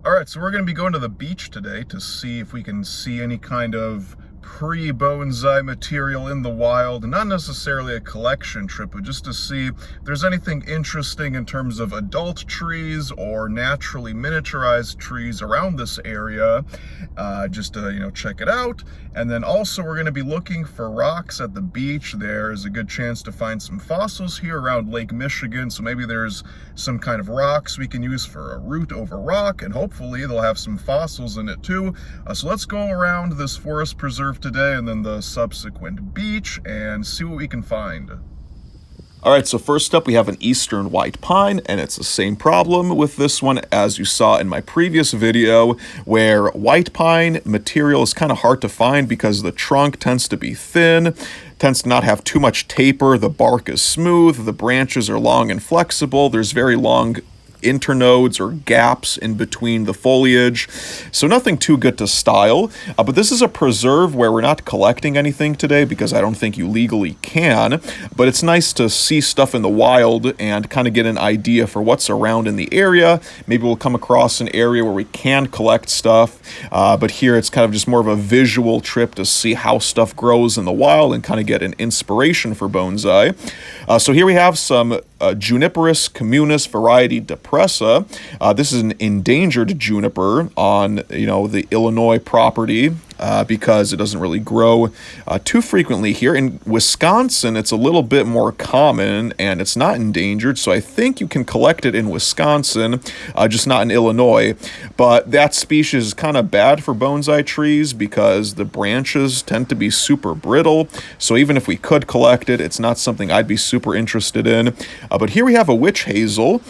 All right, so we're going to be going to the beach today to see if we can see any kind of pre-bonsai material in the wild. Not necessarily a collection trip, but just to see if there's anything interesting in terms of adult trees or naturally miniaturized trees around this area, just to, check it out. And then also we're going to be looking for rocks at the beach. There's a good chance to find some fossils here around Lake Michigan, so maybe there's some kind of rocks we can use for a root over rock, and hopefully they'll have some fossils in it too. So let's go around this forest preserve today and then the subsequent beach and see what we can find. All right, so first up we have an eastern white pine, and it's the same problem with this one as you saw in my previous video, where white pine material is kind of hard to find because the trunk tends to be thin, tends to not have too much taper, the bark is smooth, the branches are long and flexible, there's very long internodes or gaps in between the foliage, so nothing too good to style. But this is a preserve where we're not collecting anything today because I don't think you legally can, but it's nice to see stuff in the wild and kind of get an idea for what's around in the area. Maybe we'll come across an area where we can collect stuff, but here it's kind of just more of a visual trip to see how stuff grows in the wild and kind of get an inspiration for bonsai. So here we have some Juniperus communis variety depressa. This is an endangered juniper on, the Illinois property because it doesn't really grow too frequently here. In Wisconsin, it's a little bit more common and it's not endangered, so I think you can collect it in Wisconsin, just not in Illinois. But that species is kind of bad for bonsai trees because the branches tend to be super brittle, so even if we could collect it, it's not something I'd be super interested in. But here we have a witch hazel.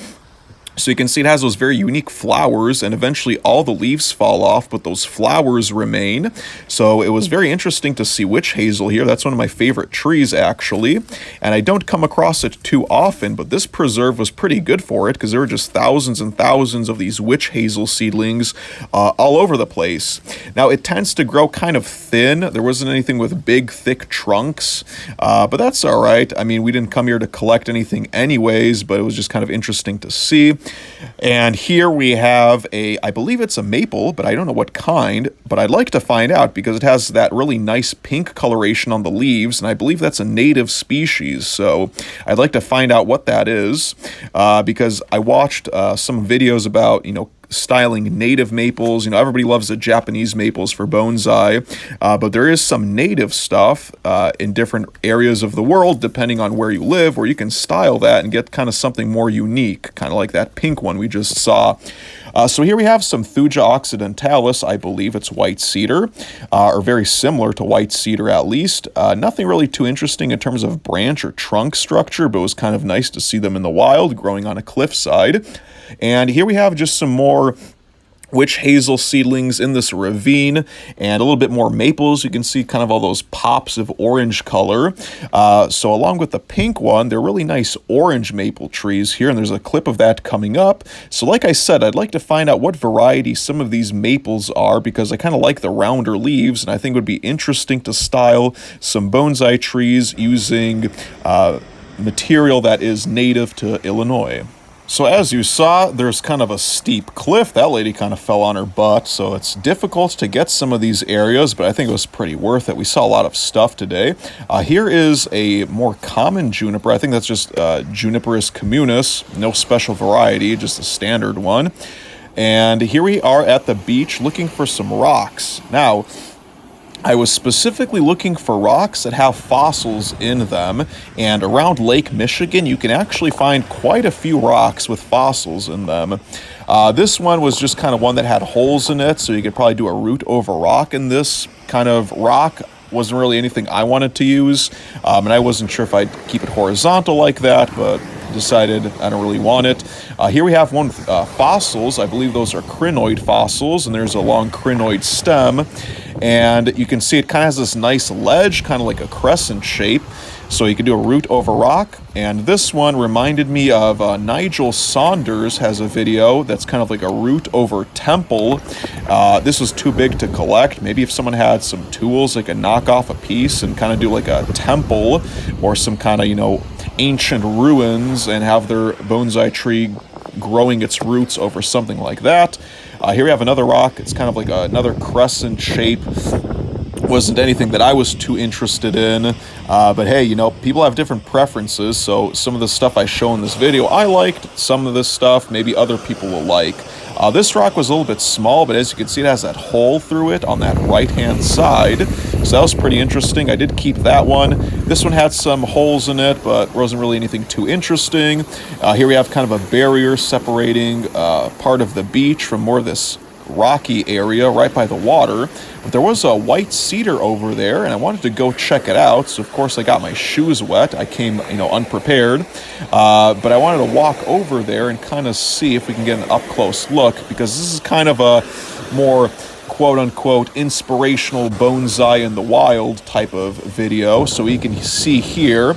So you can see it has those very unique flowers, and eventually all the leaves fall off, but those flowers remain. So it was very interesting to see witch hazel here. That's one of my favorite trees, actually. And I don't come across it too often, but this preserve was pretty good for it because there were just thousands and thousands of these witch hazel seedlings all over the place. Now, it tends to grow kind of thin. There wasn't anything with big, thick trunks, but that's all right. I mean, we didn't come here to collect anything anyways, but it was just kind of interesting to see. And here we have I believe it's a maple, but I don't know what kind, but I'd like to find out because it has that really nice pink coloration on the leaves, and I believe that's a native species, so I'd like to find out what that is, because I watched some videos about, styling native maples. Everybody loves the Japanese maples for bonsai, but there is some native stuff in different areas of the world, depending on where you live, where you can style that and get kind of something more unique, kind of like that pink one we just saw. So here we have some Thuja occidentalis. I believe it's white cedar, or very similar to white cedar at least. Nothing really too interesting in terms of branch or trunk structure, but it was kind of nice to see them in the wild growing on a cliffside. And here we have just some more witch hazel seedlings in this ravine, and a little bit more maples. You can see kind of all those pops of orange color. So along with the pink one, they're really nice orange maple trees here, and there's a clip of that coming up. So like I said, I'd like to find out what variety some of these maples are, because I kind of like the rounder leaves, and I think it would be interesting to style some bonsai trees using material that is native to Illinois. So as you saw, there's kind of a steep cliff. That lady kind of fell on her butt, so it's difficult to get some of these areas, but I think it was pretty worth it. We saw a lot of stuff today. Here is a more common juniper. I think that's just Juniperus communis, no special variety, just a standard one. And here we are at the beach looking for some rocks. Now, I was specifically looking for rocks that have fossils in them, and around Lake Michigan you can actually find quite a few rocks with fossils in them. This one was just kind of one that had holes in it, so you could probably do a root over rock in this kind of rock. Wasn't really anything I wanted to use, and I wasn't sure if I'd keep it horizontal like that, but decided I don't really want it. Here we have one with fossils. I believe those are crinoid fossils, and there's a long crinoid stem, and you can see it kind of has this nice ledge, kind of like a crescent shape, so you can do a root over rock. And this one reminded me of Nigel Saunders has a video that's kind of like a root over temple. This was too big to collect. Maybe if someone had some tools, they could knock off a piece and kind of do like a temple or some kind of, ancient ruins and have their bonsai tree growing its roots over something like that. Here we have another rock. It's kind of like another crescent shape. Wasn't anything that I was too interested in, but hey, you know, people have different preferences, so some of the stuff I show in this video I liked, some of this stuff maybe other people will like. This rock was a little bit small, but as you can see, it has that hole through it on that right-hand side, so that was pretty interesting. I did keep that one. This one had some holes in it, but wasn't really anything too interesting. Here we have kind of a barrier separating part of the beach from more of this rocky area right by the water. But there was a white cedar over there, and I wanted to go check it out. So of course I got my shoes wet. I came, you know, unprepared, but I wanted to walk over there and kind of see if we can get an up-close look, because this is kind of a more quote-unquote inspirational bonsai in the wild type of video. So you can see here,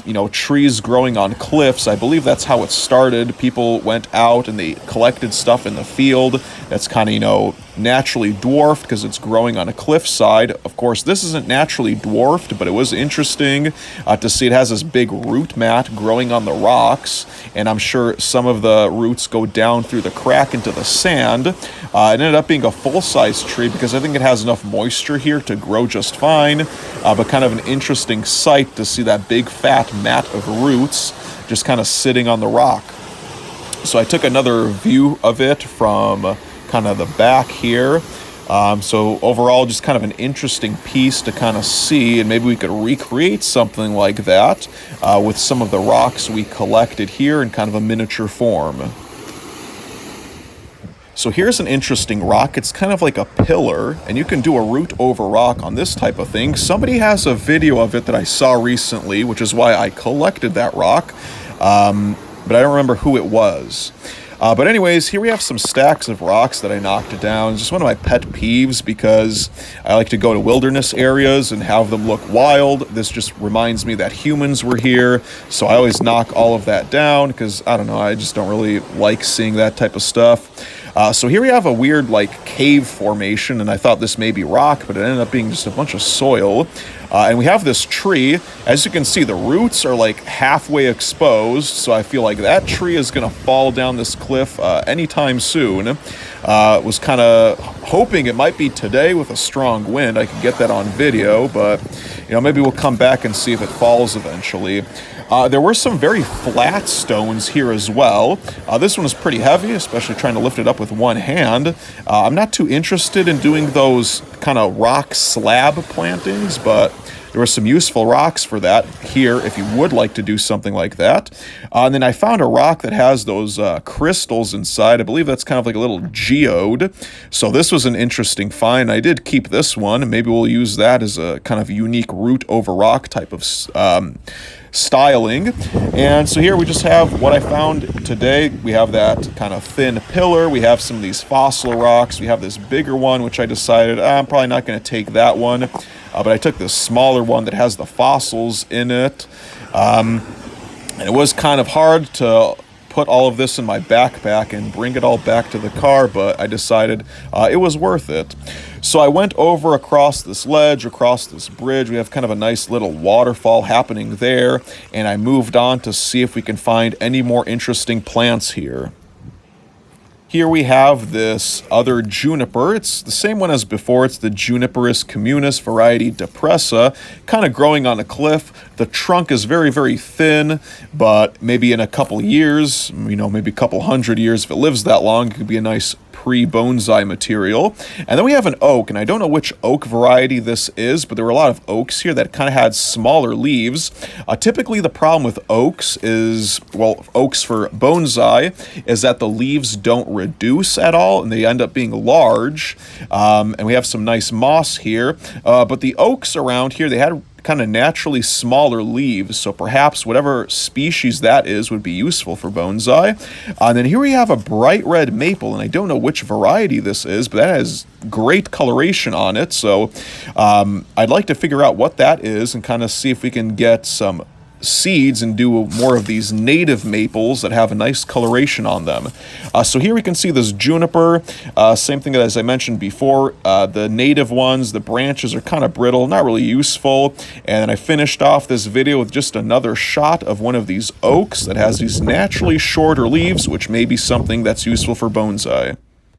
you know, trees growing on cliffs. I believe that's how it started. People went out and they collected stuff in the field that's kind of, you know, naturally dwarfed because it's growing on a cliffside. Of course, this isn't naturally dwarfed, but it was interesting to see it has this big root mat growing on the rocks, and I'm sure some of the roots go down through the crack into the sand. It ended up being a full-size tree because I think it has enough moisture here to grow just fine, but kind of an interesting sight to see that big fat mat of roots just kind of sitting on the rock. So I took another view of it from kind of the back here. So overall, just kind of an interesting piece to kind of see, and maybe we could recreate something like that with some of the rocks we collected here in kind of a miniature form. So here's an interesting rock. It's kind of like a pillar, and you can do a root over rock on this type of thing. Somebody has a video of it that I saw recently, which is why I collected that rock, but I don't remember who it was. But anyways, here we have some stacks of rocks that I knocked down. It's just one of my pet peeves because I like to go to wilderness areas and have them look wild. This just reminds me that humans were here, so I always knock all of that down because, I don't know, I just don't really like seeing that type of stuff. So here we have a weird, like, cave formation, and I thought this may be rock, but it ended up being just a bunch of soil. And we have this tree. As you can see, the roots are like halfway exposed, so I feel like that tree is going to fall down this cliff anytime soon. Was kind of hoping it might be today with a strong wind. I could get that on video, but, you know, maybe we'll come back and see if it falls eventually. There were some very flat stones here as well. This one is pretty heavy, especially trying to lift it up with one hand. I'm not too interested in doing those kind of rock slab plantings, but there were some useful rocks for that here if you would like to do something like that. And then I found a rock that has those crystals inside. I believe that's kind of like a little geode. So this was an interesting find. I did keep this one, and maybe we'll use that as a kind of unique root over rock type of styling. And so here we just have what I found today. We have that kind of thin pillar. We have some of these fossil rocks. We have this bigger one, which I decided I'm probably not going to take that one. But I took this smaller one that has the fossils in it. And it was kind of hard to put all of this in my backpack and bring it all back to the car, but I decided it was worth it. So I went over across this ledge, across this bridge. We have kind of a nice little waterfall happening there, and I moved on to see if we can find any more interesting plants here. Here we have this other juniper. It's the same one as before. It's the Juniperus communis variety depressa, kind of growing on a cliff. The trunk is very, very thin, but maybe in a couple years, you know, maybe a couple hundred years, if it lives that long, it could be a nice pre-bonsai material. And then we have an oak, and I don't know which oak variety this is, but there were a lot of oaks here that kind of had smaller leaves. Typically the problem with oaks is, well, oaks for bonsai, is that the leaves don't reduce at all, and they end up being large. And we have some nice moss here, but the oaks around here, they had kind of naturally smaller leaves, so perhaps whatever species that is would be useful for bonsai. And then here we have a bright red maple, and I don't know which variety this is, but that has great coloration on it, so I'd like to figure out what that is and kind of see if we can get some seeds and do more of these native maples that have a nice coloration on them. So here we can see this juniper, same thing as I mentioned before. The native ones, the branches are kind of brittle, not really useful. And I finished off this video with just another shot of one of these oaks that has these naturally shorter leaves, which may be something that's useful for bonsai.